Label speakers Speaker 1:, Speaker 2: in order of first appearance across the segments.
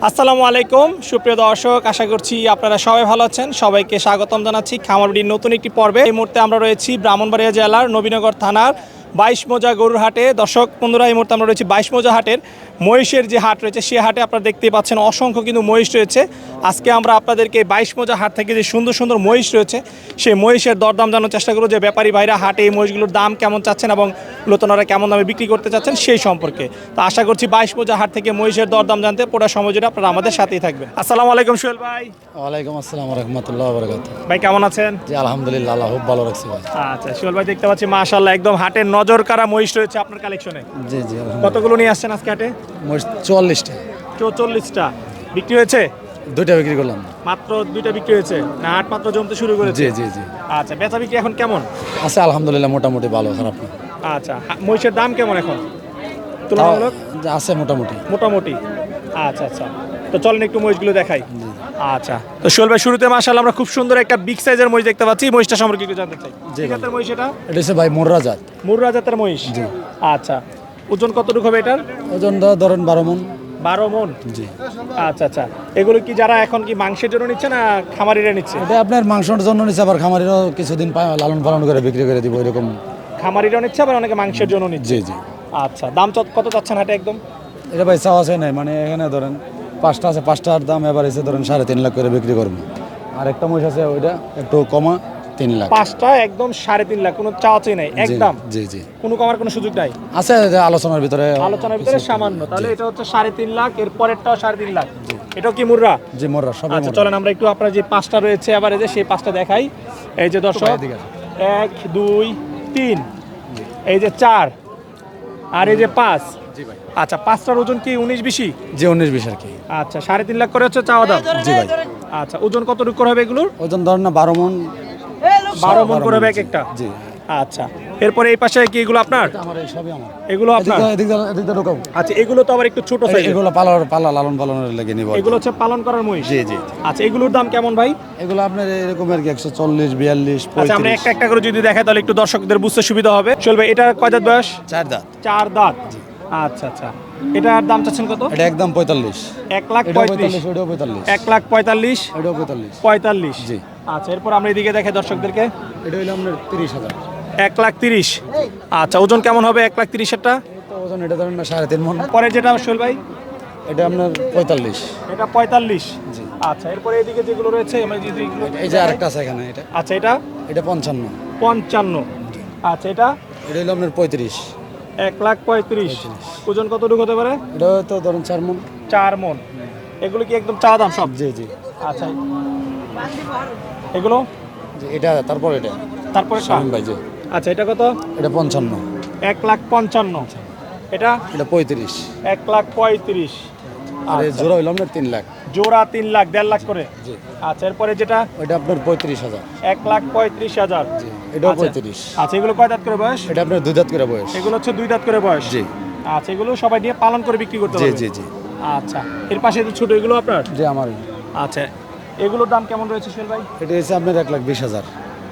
Speaker 1: আসসালামু আলাইকুম সুপ্রিয় দর্শক, আশা করছি আপনারা সবাই ভালো আছেন। সবাইকে স্বাগতম জানাচ্ছি খামারবাড়ির নতুন একটি পর্বে। এই মুহূর্তে আমরা রয়েছি ব্রাহ্মণবাড়িয়া জেলার নবীনগর থানার 22 মৌজা গরুর হাটে। দর্শক বন্ধুরা, এই মুহূর্তে আমরা রয়েছি 22 মৌজা হাটের মহিষের যে হাট রয়েছে সেই হাটে আপনারা দেখতেই পাচ্ছেন অসংখ্য কিন্তু মহিষ রয়েছে। আজকে আমরা আপনাদেরকে 22 মৌজা হাট থেকে যে সুন্দর সুন্দর মহিষ রয়েছে সেই মহিষের দরদাম জানার চেষ্টা করব, যে ব্যাপারী ভাইরা হাটে এই মহিষগুলোর দাম কেমন চাচ্ছেন এবং নতুনরা কেমন দামে বিক্রি করতে চাচ্ছেন সেই সম্পর্কে। তো আশা করছি 22 মৌজা হাট থেকে মহিষের দরদাম জানতে পুরো সময় জুড়ে আপনারা আমাদের সাথেই থাকবেন। আসসালামু আলাইকুম সোহেল ভাই।
Speaker 2: ওয়ালাইকুম আসসালাম রাহমাতুল্লাহ ওয়া বারাকাতুহু।
Speaker 1: ভাই কেমন আছেন?
Speaker 2: জি আলহামদুলিল্লাহ, আল্লাহ খুব ভালো রাখছে ভাই।
Speaker 1: আচ্ছা সোহেল ভাই, দেখতে পাচ্ছি মাশাআল্লাহ একদম হাটের নজর কাড়া মহিষ রয়েছে আপনার কালেকশনে।
Speaker 2: জি জি
Speaker 1: কতগুলো নিয়ে আসছেন আজকে হাটে?
Speaker 2: 44টা
Speaker 1: 44টা বিক্রি হয়েছে?
Speaker 2: দুইটা বিক্রি করলাম।
Speaker 1: মাত্র 2টা বিক্রি হয়েছে না? হাট মাত্র জমতে শুরু করেছে?
Speaker 2: জি জি জি
Speaker 1: আচ্ছা, বেচা বিক্রি এখন কেমন
Speaker 2: আছে? আলহামদুলিল্লাহ মোটামুটি ভালো, খারাপ না।
Speaker 1: আচ্ছা, মহিষের দাম কেমন এখন তুলনামূলক?
Speaker 2: আছে মোটামুটি।
Speaker 1: মোটামুটি। আচ্ছা আচ্ছা, তো চলেন একটু মহিষগুলো দেখাই। আচ্ছা, তো সোহেল ভাই শুরুতে মাশাআল্লাহ আমরা খুব সুন্দর একটা বিগ সাইজের মহিষ দেখতে পাচ্ছি। মহিষটা সম্পর্কে একটু জানতে চাই।
Speaker 2: জি,
Speaker 1: ঠিক আছে, মহিষ এটা
Speaker 2: এটা হচ্ছে ভাই মুর্রা জাত।
Speaker 1: মুর্রা জাতের মহিষ।
Speaker 2: জি।
Speaker 1: আচ্ছা, ওজন কতটুকু হবে এটার?
Speaker 2: ওজন ধরেন 12 মণ।
Speaker 1: 12 মণ।
Speaker 2: জি।
Speaker 1: আচ্ছা আচ্ছা, এগুলো কি যারা এখন কি মাংসের জন্য নিচ্ছে না খামারিরা নিচ্ছে?
Speaker 2: এটা আপনার মাংসের জন্য নিচ্ছে, আবার খামারিরও কিছুদিন লালন পালন করে বিক্রি করে দিব এরকম।
Speaker 1: খামারিরা নিচ্ছে আবার অনেকে মাংসের জন্য নিচ্ছে।
Speaker 2: জি জি।
Speaker 1: আচ্ছা, দাম কত চাচ্ছেন হাটে একদম?
Speaker 2: এটা ভাই চাওয়া আছে নাই, মানে এখানে ধরেন 5টা আছে, 5টার দাম এবার এসে ধরেন 3.5 লাখ করে বিক্রি করবো। আর একটা মহিষ আছে ওইটা একটু কমা 3 লাখ।
Speaker 1: 5টা একদম 3.5 লাখ, কোনো চাওয়াচই নাই একদম?
Speaker 2: জি জি।
Speaker 1: কোনো কমার কোনো সুযোগ নাই?
Speaker 2: আছে আলোচনার ভিতরে।
Speaker 1: আলোচনার ভিতরে সামান্য, তাহলে এটা হচ্ছে 3.5 লাখ, এর পরেরটাও 3.5 লাখ। এটাও কি মুর্রা?
Speaker 2: জি মোর্রা সব।
Speaker 1: আচ্ছা চলেন আমরা একটু আপনার যে 5টা রয়েছে আবার এই যে সেই 5টা দেখাই। এই যে দর্শক 1 2 3, এই যে 4 আর এই যে 5।
Speaker 2: জি ভাই।
Speaker 1: আচ্ছা, 5টার ওজন কি 19-20?
Speaker 2: জি 19-20 আর কি।
Speaker 1: আচ্ছা, 3.5 লাখ করে হচ্ছে চাওয়া দাম।
Speaker 2: জি ভাই।
Speaker 1: আচ্ছা, ওজন কতটুকু করে হবে এগুলোর?
Speaker 2: ওজন ধরেন না 12 মণ।
Speaker 1: 12 মণ করে হবে এক একটা?
Speaker 2: জি।
Speaker 1: আচ্ছা, এরপরে এই পাশে কি এগুলো আপনার?
Speaker 2: আমার এই সবই আমার।
Speaker 1: এগুলো আপনার?
Speaker 2: এদিকে ঢোকাবো।
Speaker 1: আচ্ছা, এগুলো তো আবার একটু ছোট সাইজ।
Speaker 2: এগুলো পালা লালন পালনের লেগে নিব।
Speaker 1: এগুলো হচ্ছে পালন করার মহিষ?
Speaker 2: জি জি।
Speaker 1: আচ্ছা, এগুলোর দাম কেমন ভাই?
Speaker 2: এগুলো আপনার এরকম আর কি 140 42
Speaker 1: আচ্ছা, আমরা
Speaker 2: 35।
Speaker 1: একটা করে যদি দেখাই তাহলে একটু দর্শকদের বুঝতে সুবিধা হবে। চলবে, এটা কয় দাঁত বয়স?
Speaker 2: 4 দাঁত।
Speaker 1: 4 দাঁত। আচ্ছা আচ্ছা, এটার দাম চাচ্ছেন কত?
Speaker 2: এটা একদম 45।
Speaker 1: 1 লাখ 35।
Speaker 2: ওটাও 45।
Speaker 1: 1 লাখ 45।
Speaker 2: ওটাও 45।
Speaker 1: 45।
Speaker 2: জি।
Speaker 1: আচ্ছা, এরপর আমরা এদিকে দেখাই দর্শকদেরকে।
Speaker 2: এটা হইলো আপনার 30,000।
Speaker 1: 1 লাখ 30। আচ্ছা, ওজন কেমন হবে 1 লাখ 30-এরটা?
Speaker 2: তো ওজন এটা ধরেন না 3.5 মণ।
Speaker 1: পরে যেটা সোহেল ভাই?
Speaker 2: এটা আপনার 45।
Speaker 1: এটা 45।
Speaker 2: জি।
Speaker 1: আচ্ছা, এরপরে এদিকে যেগুলো রয়েছে আমরা যদি এগুলো
Speaker 2: এই যে আরেকটা আছে এখানে, এটা
Speaker 1: আচ্ছা, এটা
Speaker 2: এটা 55।
Speaker 1: 55। আচ্ছা, এটা
Speaker 2: এটা হইলো আপনার 35।
Speaker 1: 1 লাখ 35। ওজন কতটুকু হতে পারে?
Speaker 2: এটা তো ধরেন 4 মণ।
Speaker 1: 4 মণ। এগুলো কি একদম চা দাম সব?
Speaker 2: জি জি।
Speaker 1: আচ্ছা, এগুলো
Speaker 2: জি, এটা তারপর এটা
Speaker 1: তারপরে
Speaker 2: শামিম ভাই জি।
Speaker 1: আচ্ছা, এটা কত?
Speaker 2: এটা 55।
Speaker 1: 1 লাখ 55। এটা
Speaker 2: এটা 35।
Speaker 1: 1 লাখ 35।
Speaker 2: আর এই জোড়া হইলো আপনার 3 লাখ।
Speaker 1: জোড়া 3 লাখ, 1.5 লাখ করে?
Speaker 2: জি।
Speaker 1: আচ্ছা, এরপরে যেটা?
Speaker 2: এটা আপনার 35,000।
Speaker 1: 1 লাখ 35,000।
Speaker 2: এটাও
Speaker 1: আচ্ছা।
Speaker 2: 35।
Speaker 1: আচ্ছা, এগুলো কয় দাঁত করে বয়স?
Speaker 2: এটা আপনার 2 দাঁত করে বয়স।
Speaker 1: এগুলো হচ্ছে 2 দাঁত করে বয়স?
Speaker 2: জি।
Speaker 1: আচ্ছা, এগুলো সবাই দিয়ে পালন করে বিক্রি করতে
Speaker 2: জি
Speaker 1: পারবে?
Speaker 2: জি জি।
Speaker 1: আচ্ছা, এর পাশে যে ছোট এগুলো আপনার?
Speaker 2: জি আমার।
Speaker 1: আচ্ছা, এগুলোর দাম কেমন রয়েছে সোহেল ভাই?
Speaker 2: এটা হচ্ছে আপনার 1,20,000।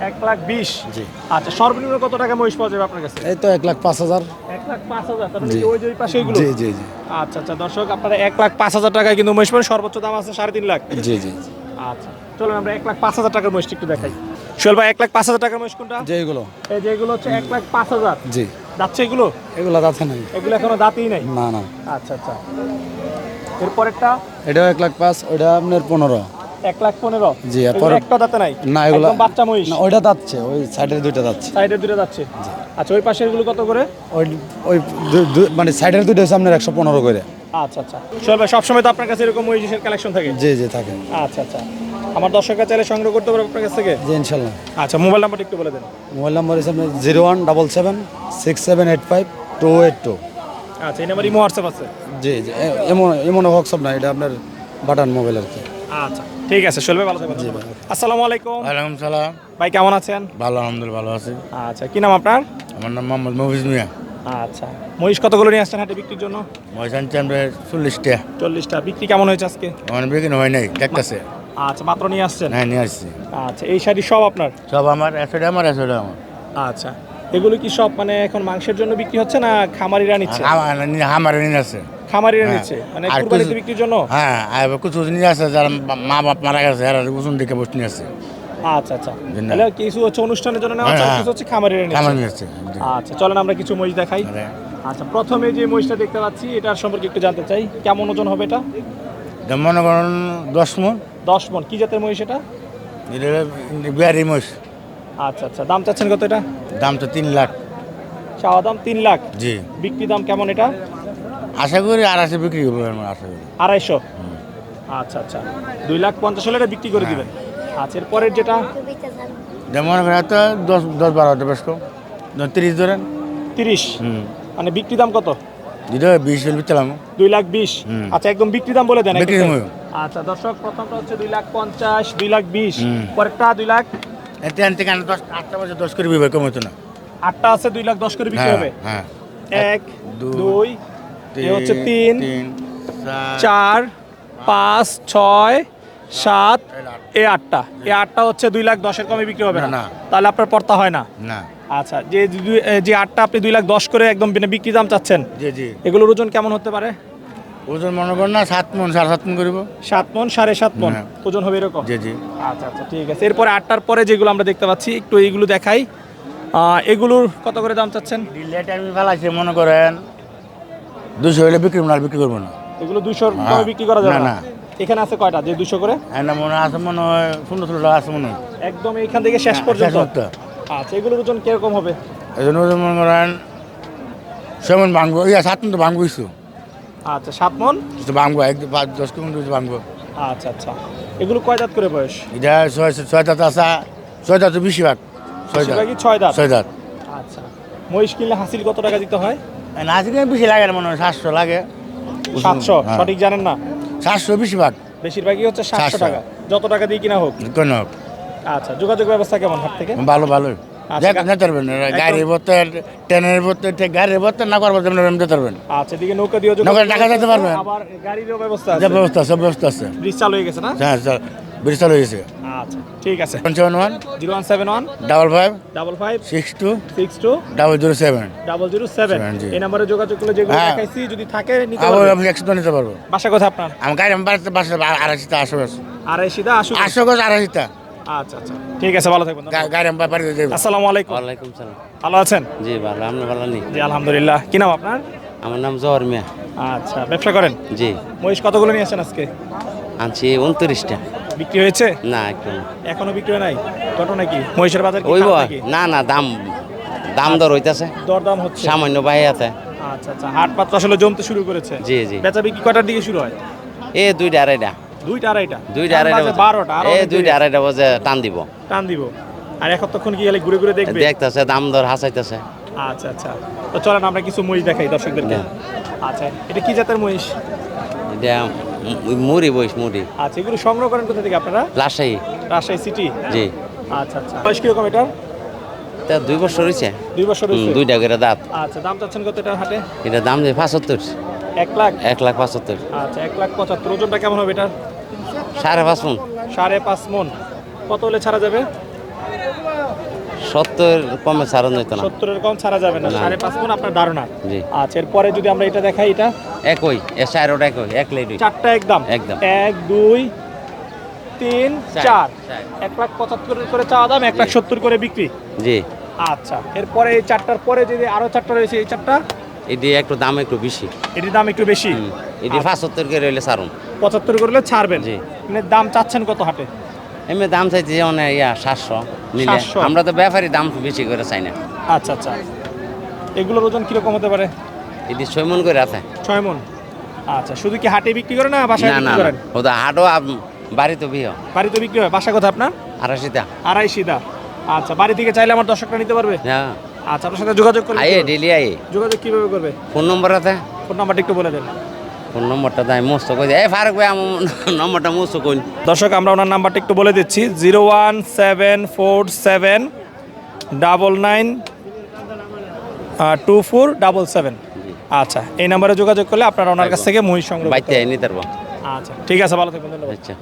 Speaker 1: 1 লাখ 20।
Speaker 2: জি।
Speaker 1: আচ্ছা, সর্বনিম্ন কত টাকা মহিষ পাওয়া যাবে আপনার কাছে?
Speaker 2: এই তো 1,05,000।
Speaker 1: 1 লাখ 5,000। তার মানে
Speaker 2: জি।
Speaker 1: কি ওই যে ওই পাশে এগুলো?
Speaker 2: জি জি জি।
Speaker 1: আচ্ছা আচ্ছা, দর্শক আপনারা 1 লাখ 5,000 টাকায় কিন্তু মহিষ পাবেন। সর্বোচ্চ দাম আছে 3.5 লাখ।
Speaker 2: জি জি।
Speaker 1: আচ্ছা, চলুন আমরা 1 লাখ 5,000 টাকার মহিষটা একটু দেখাই। সোহেল ভাই, 1 লাখ 5,000 টাকার মহিষ কোনটা?
Speaker 2: যে এগুলো।
Speaker 1: এই যে এগুলো হচ্ছে 1 লাখ 5,000।
Speaker 2: জি।
Speaker 1: যাচ্ছে এগুলো?
Speaker 2: এগুলো দাঁতে নাই।
Speaker 1: এগুলো এখনো দাঁতই নাই?
Speaker 2: না না।
Speaker 1: আচ্ছা আচ্ছা, এরপরেরটা?
Speaker 2: এটাও 1,05,000। ওইটা আপনার 15।
Speaker 1: 1 লাখ 15।
Speaker 2: জি, আর
Speaker 1: এগুলো
Speaker 2: পরে-
Speaker 1: একটা দাঁতে নাই?
Speaker 2: না এগুলো
Speaker 1: একদম বাচ্চা মহিষ?
Speaker 2: না, ওইটা দাঁতছে, ওই সাইডের দুইটা দাঁতছে।
Speaker 1: সাইডের দুটো যাচ্ছে? আচ্ছা, ওই পাশের গুলো কত করে?
Speaker 2: ওই ওই মানে সাইডের দুইটা হচ্ছে আপনার 115 করে।
Speaker 1: আচ্ছা আচ্ছা, সোহেল ভাই সবসময় তো আপনার কাছে এরকম মহিষের কালেকশন থাকে?
Speaker 2: জি জি থাকে।
Speaker 1: আচ্ছা আচ্ছা, আমার দর্শকরা চাইলে সংগ্রহ করতে পারবে আপনার কাছ থেকে?
Speaker 2: জি ইনশাল্লাহ।
Speaker 1: আচ্ছা, মোবাইল নাম্বারটা একটু বলে দেন।
Speaker 2: মোবাইল নাম্বার হচ্ছে আপনার 01776785 282।
Speaker 1: আচ্ছা, এই নাম্বার ইমো হোয়াটসঅ্যাপ আছে?
Speaker 2: জি জি। এমন হোয়াটসঅ্যাপ না, এটা আপনার বাটন মোবাইল আর কি।
Speaker 1: আচ্ছা, ঠিক আছে সোহেল ভাই, ভালো থাকবেন।
Speaker 2: জি ভাই।
Speaker 1: আসসালামু আলাইকুম।
Speaker 3: ওয়ালাইকুম সালাম।
Speaker 1: ভাই কেমন আছেন?
Speaker 3: ভালো আলহামদুলিল্লাহ, ভালো আছি।
Speaker 1: আচ্ছা, কি নাম আপনার?
Speaker 3: আমার নাম মোহাম্মদ মফিজ মিয়া।
Speaker 1: আচ্ছা, মহিষ কতগুলো নিয়ে আসছেন হাটে বিক্রির জন্য?
Speaker 3: ময়সান চান্দ্রের 40টা।
Speaker 1: 40টা। বিক্রি কেমন হয়েছে আজকে?
Speaker 3: আমার বিক্রি হয় নাই, দেখতেছে।
Speaker 1: আচ্ছা, মাত্র নিয়ে আসছেন?
Speaker 3: হ্যাঁ নিয়ে আসছি।
Speaker 1: আচ্ছা, এই শাড়ি সব আপনার?
Speaker 3: সব আমার, এসোটা আমার, এসোটা আমার।
Speaker 1: আচ্ছা, এগুলো কি সব মানে এখন মাংসের জন্য বিক্রি হচ্ছে না খামারিরা নিচ্ছে?
Speaker 3: আমার নিয়ে আছে।
Speaker 1: খামারিরা
Speaker 3: হ্যাঁ।
Speaker 1: নিচ্ছে মানে
Speaker 3: আর
Speaker 1: কুরবানিতে
Speaker 3: কিছু-
Speaker 1: বিক্রির জন্য।
Speaker 3: হ্যাঁ আর কিছু জিনিস আছে যারা মা বাপ মারা গেছে এরা ওজন দেখে বসে নিয়ে আছে
Speaker 1: আচ্ছা আচ্ছা,
Speaker 3: জি না।
Speaker 1: তাহলে কিছু হচ্ছে অনুষ্ঠানের জন্য নেওয়া হচ্ছে, আর
Speaker 3: হ্যাঁ,
Speaker 1: কিছু হচ্ছে খামারিরা
Speaker 3: খামার
Speaker 1: নিচ্ছে।
Speaker 3: নিয়ে আছে
Speaker 1: আচ্ছা চলেন আমরা কিছু মহিষ দেখাই।
Speaker 3: হ্যাঁ।
Speaker 1: আচ্ছা প্রথমে যে মহিষটা দেখতে পাচ্ছি এটার সম্পর্কে একটু জানতে চাই, কেমন ওজন হবে এটা?
Speaker 3: যেমন মনে করেন 10 মন
Speaker 1: 10 মণ। কি জাতের মহিষ এটা?
Speaker 3: এটা বিহারি মোষ
Speaker 1: আচ্ছা আচ্ছা, দাম চাচ্ছেন কত এটা?
Speaker 3: দাম তো 3 লাখ।
Speaker 1: চাওয়া দাম 3 লাখ,
Speaker 3: জি
Speaker 1: বিক্রি দাম কেমন এটা?
Speaker 3: আশা করি আর আছে বিক্রি করবো আমার আশা করি
Speaker 1: 250। আচ্ছা আচ্ছা, 2,50,000 হলে এটা বিক্রি করে
Speaker 3: হ্যাঁ।
Speaker 1: দিবেন। আচ্ছা এরপরের যেটা
Speaker 3: যেমন মনে করেন তো 10-12 বেশ কম 30 ধরেন
Speaker 1: 30, মানে বিক্রি দাম কত?
Speaker 3: যেটা 20 হলে বিতলাম
Speaker 1: 2,20,000।
Speaker 3: হুম।
Speaker 1: আচ্ছা একদম বিক্রি দাম বলে দেন
Speaker 3: বিক্রি
Speaker 1: একদম।
Speaker 3: দাম।
Speaker 1: আচ্ছা দর্শক প্রথমটা হচ্ছে 2,50,000, 2,20,000,
Speaker 3: হুম।
Speaker 1: পরেরটা 2 লাখ।
Speaker 3: এতে আনতে কেন 8টা বাজে 10 করে বিবে কম হতো না।
Speaker 1: 8টা আছে 2,10,000 করে বিক্রি হবে।
Speaker 3: হ্যাঁ
Speaker 1: 1
Speaker 3: দুই,
Speaker 1: 2 এ হচ্ছে 3
Speaker 3: 4
Speaker 1: 4 5 6 7 এ 8টা, এ 8টা হচ্ছে 2,10,000 কমে বিক্রি হবে না,
Speaker 3: না।
Speaker 1: তাহলে আপনার পড়তা হয় না।
Speaker 3: না
Speaker 1: আচ্ছা যে 8টা আপনি 2,10,000 করে একদম বিক্রি দাম চাচ্ছেন,
Speaker 3: জি জি
Speaker 1: এগুলোর ওজন কেমন হতে পারে?
Speaker 3: ওজন মনে করেন না 7 মন 7.5 মন করব
Speaker 1: 7 মণ 7.5 মণ
Speaker 3: হ্যাঁ।
Speaker 1: ওজন হবে এরকম।
Speaker 3: জি জি
Speaker 1: আচ্ছা আচ্ছা ঠিক আছে। এরপরে 8টার পরে যেগুলো আমরা দেখতে পাচ্ছি একটু এইগুলো দেখাই। এগুলোর কত করে দাম চাচ্ছেন?
Speaker 3: ডিলেট আমি ফেলাইছি মনে করেন 200 হলে বিক্রি না বিক্রি করবো না।
Speaker 1: এগুলো 200
Speaker 3: হ্যাঁ।
Speaker 1: কমে বিক্রি করা যাবে
Speaker 3: না,
Speaker 1: না।
Speaker 3: না।
Speaker 1: এখানে আছে কয়টা যে 200 করে?
Speaker 3: এনে মনে আছে মনে হয় 15-16 আছে মনে হয়
Speaker 1: একদম এইখান থেকে শেষ পর্যন্ত।
Speaker 3: পর্যন্ত
Speaker 1: আচ্ছা এগুলোর ওজন কিরকম হবে?
Speaker 3: এই জন্য ওজন মনে করেন 6 মন ভাঙবো 7 মন তো ভাঙবো কিছু
Speaker 1: আচ্ছা 7 মণ।
Speaker 3: ভাঙবো 5-10 কিলোমিটার ভাঙবো।
Speaker 1: আচ্ছা আচ্ছা, এগুলো কয় দাঁত করে বয়স?
Speaker 3: এটা 6 দাঁত আছে 6 দাঁত তো বেশি ভাগ 6 দাঁত
Speaker 1: বেশিরভাগই 6 দাঁত।
Speaker 3: 6 দাঁত
Speaker 1: আচ্ছা মহিষ কিনলে হাসিল কত টাকা দিতে হয়?
Speaker 3: আজকে বেশি লাগে না মনে হয় 700 লাগে
Speaker 1: 700,
Speaker 3: হ্যাঁ।
Speaker 1: সঠিক জানেন না?
Speaker 3: 700 বেশি ভাগ
Speaker 1: বেশিরভাগই হচ্ছে 700
Speaker 3: 700
Speaker 1: টাকা, যত টাকা দিয়ে কিনা হোক।
Speaker 3: কেন
Speaker 1: আচ্ছা যোগাযোগ ব্যবস্থা কেমন হাট থেকে?
Speaker 3: ভালো ভালো
Speaker 1: আচ্ছা,
Speaker 3: যেতে পারবেন গাড়ি ভরতে ট্রেনের ভরতে গাড়ির ভরতে না করবো যেতে পারবেন
Speaker 1: আচ্ছা এদিকে নৌকা দিয়ে
Speaker 3: নৌকায় টাকা দিতে পারবেন।
Speaker 1: আবার গাড়িরও ব্যবস্থা
Speaker 3: যে
Speaker 1: আছে।
Speaker 3: ব্যবস্থা সব ব্যবস্থা আছে
Speaker 1: ব্রিজ চালু হয়ে গেছে না?
Speaker 3: হ্যাঁ স্যার ব্রিজ চালু হয়েছে
Speaker 1: আচ্ছা ঠিক আছে।
Speaker 3: 171
Speaker 1: 0171
Speaker 3: 55
Speaker 1: 55
Speaker 3: 62
Speaker 1: 62
Speaker 3: 007
Speaker 1: 007
Speaker 3: জি।
Speaker 1: এই নম্বরে যোগাযোগ করলে যেগুলো
Speaker 3: হ্যাঁ।
Speaker 1: দেখাইছি যদি থাকে নিতে
Speaker 3: আবার
Speaker 1: পারবেন।
Speaker 3: আমি 100 নিতে পারবো
Speaker 1: বাসা কথা আপনার?
Speaker 3: আমার গাড়ি আমার বাড়িতে বাসা 250টা 800
Speaker 1: আড়াইশিদা আসুন।
Speaker 3: 800 গজ 250টা
Speaker 1: আচ্ছা আচ্ছা ঠিক আছে, ভালো থাকবেন।
Speaker 3: গাড়ি আমার বাড়িতে দেবো
Speaker 1: আসসালামু আলাইকুম।
Speaker 4: ওয়ালাইকুম সালাম।
Speaker 1: ভালো আছেন?
Speaker 4: জি ভালো, আপনি ভালো নেই?
Speaker 1: জি আলহামদুলিল্লাহ। কি নাম আপনার?
Speaker 4: আমার নাম জহর মিয়া।
Speaker 1: আচ্ছা ব্যবসা করেন?
Speaker 4: জি
Speaker 1: মহিষ কতগুলো নিয়ে আসছেন আজকে?
Speaker 4: আনছি 29টা।
Speaker 1: বিক্রি হয়েছে?
Speaker 4: না একটু না।
Speaker 1: এখনো বিক্রি হয় নাই? ঘটনা কি মহিষের বাজার কি
Speaker 4: ওই
Speaker 1: খারাপ নাকি?
Speaker 4: না না, দাম দাম দর হইতাছে
Speaker 1: দরদাম হচ্ছে?
Speaker 4: সামান্য বাই আছে।
Speaker 1: আচ্ছা আচ্ছা, হাট পাত্র আসলে জমতে শুরু করেছে।
Speaker 4: জি জি
Speaker 1: বেচা বিক্রি কটার দিকে শুরু হয়?
Speaker 4: এ 2টা 2.5টা
Speaker 1: 2টা 2.5টা?
Speaker 4: 2টা 2.5টা
Speaker 1: 12টা আর
Speaker 4: এ 2টা 2.5টা বাজে টান দিব।
Speaker 1: টান দিব। আর এক কতক্ষণ কি গেলে ঘুরে ঘুরে দেখবে?
Speaker 4: দেখতেছে দাম দর হাসাইতেছে।
Speaker 1: আচ্ছা আচ্ছা, তো চলেন আমরা কিছু মহিষ দেখাই দর্শকদেরকে।
Speaker 4: না।
Speaker 1: আচ্ছা এটা কি জাতের মহিষ?
Speaker 4: এটা মুড়ি বইস মুড়ি
Speaker 1: আচ্ছা এগুলো সংগ্রহ করেন কোথা থেকে আপনারা?
Speaker 4: রাজশাহী।
Speaker 1: রাজশাহী সিটি?
Speaker 4: জি
Speaker 1: আচ্ছা আচ্ছা, বয়স কিরকম এটার?
Speaker 4: তা 2 বছর হয়েছে।
Speaker 1: 2 বছর হয়েছে?
Speaker 4: 2টা করে দাঁত।
Speaker 1: আচ্ছা দাম চাচ্ছেন কত এটার হাটে?
Speaker 4: এটা দাম যে 75।
Speaker 1: 1 লাখ?
Speaker 4: 1,75,000।
Speaker 1: আচ্ছা 1,75,000। ওজনটা কেমন হবে এটার?
Speaker 4: 5.5 মণ।
Speaker 1: 5.5 মণ। কত হলে ছাড়া যাবে?
Speaker 4: 70 কমে ছাড়ানো হইতো না।
Speaker 1: 70 এর কম ছাড়া যাবে না।
Speaker 4: না।
Speaker 1: 5.5 মণ আপনার ধারণা?
Speaker 4: জি
Speaker 1: আচ্ছা এরপরে যদি আমরা এটা দেখাই, এটা
Speaker 4: একই এ সাইরোটা একই এক লেডি।
Speaker 1: চারটা একদম?
Speaker 4: একদম।
Speaker 1: 1 2 3 4
Speaker 4: চার।
Speaker 1: 1,75,000 করে চাওয়া দাম, 1,70,000 করে বিক্রি।
Speaker 4: জি
Speaker 1: আচ্ছা এরপরে এই চারটার পরে যদি আরো চারটা রয়েছে, এই চারটা
Speaker 4: এটি একটু দাম একটু বেশি।
Speaker 1: এটির দাম একটু বেশি।
Speaker 4: এটি 75 করে রইলে সারুন।
Speaker 1: 75 করলে ছাড়বেন?
Speaker 4: জি।
Speaker 1: মানে দাম চাচ্ছেন কত হাটে?
Speaker 4: এমনি দাম চাইছি অনেক 700 নিলে।
Speaker 1: 700?
Speaker 4: আমরা তো ব্যাপারী দাম বেশি করে চাই না।
Speaker 1: আচ্ছা আচ্ছা, এগুলোর ওজন কিরকম হতে পারে?
Speaker 4: এটি 6 মণ করে আছে।
Speaker 1: 6 মণ। আচ্ছা শুধু কি হাটে বিক্রি করেন না বাসায়
Speaker 4: না না
Speaker 1: বিক্রি করেন?
Speaker 4: ওটা হাটও বাড়ি তো বিয়ে
Speaker 1: বাড়িতে বিক্রি হয়? বাসা কথা আপনার?
Speaker 4: 80টা।
Speaker 1: আড়াইশিদা। আচ্ছা বাড়ি থেকে চাইলে আমার দর্শকরা নিতে পারবে?
Speaker 4: হ্যাঁ
Speaker 1: আচ্ছা আপনার সাথে যোগাযোগ করবে?
Speaker 4: আয়ে ডেলি আয়ে।
Speaker 1: যোগাযোগ কিভাবে করবে?
Speaker 4: ফোন নম্বর আছে?
Speaker 1: ফোন নাম্বারটা একটু বলে দেন।
Speaker 4: ফোন নম্বরটা তাই মস্ত কই এই ফারুক ভাই আমার নম্বরটা মস্ত কই।
Speaker 1: দর্শক আমরা ওনার নাম্বারটা একটু বলে দিচ্ছি, 01747 99 2477। আচ্ছা এই নাম্বারে যোগাযোগ করলে আপনারা ওনার কাছ থেকে মহিষ সংগ্রহ করতে
Speaker 4: বাইতে
Speaker 1: পারবেন।
Speaker 4: নিতে পারবো।
Speaker 1: আচ্ছা ঠিক আছে, ভালো থাকবেন, ধন্যবাদ।
Speaker 4: আচ্ছা।